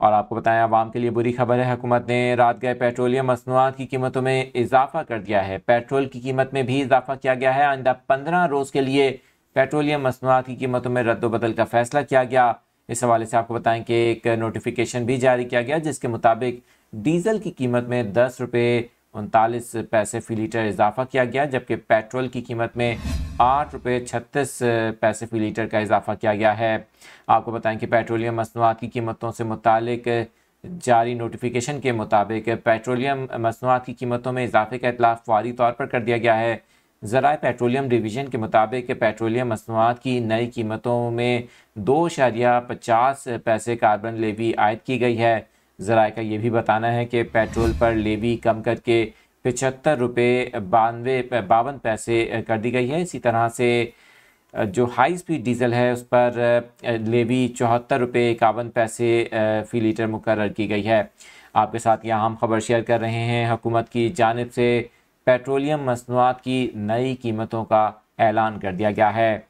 और आपको बताएं आवाम के लिए बुरी खबर है, हुकूमत ने रात गए पेट्रोलियम मसनूआत की कीमतों में इजाफा कर दिया है। पेट्रोल की कीमत में भी इजाफा किया गया है। आइंदा 15 रोज़ के लिए पेट्रोलियम मसनूआत की कीमतों में रद्दोबदल का फैसला किया गया। इस हवाले से आपको बताएं कि एक नोटिफिकेशन भी जारी किया गया जिसके मुताबिक डीजल की कीमत में 10 रुपये 39 पैसे फ़ी लीटर इजाफा किया गया, जबकि पेट्रोल की कीमत में 8 रुपये 36 पैसे फ़ी लीटर का इजाफा किया गया है। आपको बताएं कि पेट्रोलियम मसनूआत की कीमतों से मुतालिक जारी नोटिफिकेशन के मुताबिक पेट्रोलियम मसनूआत की कीमतों में इजाफे का इतलाफ फौरी तौर पर कर दिया गया है। ज़राए पेट्रोलियम डिवीज़न के मुताबिक पेट्रोलियम मसनूआत की नई कीमतों में 2.50 पैसे कार्बन लेवी आयद की गई है। ज़राए का ये भी बताना है कि पेट्रोल पर लेवी कम करके 75 रुपये 52 पैसे कर दी गई है। इसी तरह से जो हाई स्पीड डीजल है उस पर लेवी 74 रुपये 51 पैसे फ़ी लीटर मुकर्रर की गई है। आपके साथ यहाँ हम खबर शेयर कर रहे हैं, हुकूमत की जानिब से पेट्रोलियम मसनूआत की नई कीमतों का ऐलान कर दिया गया है।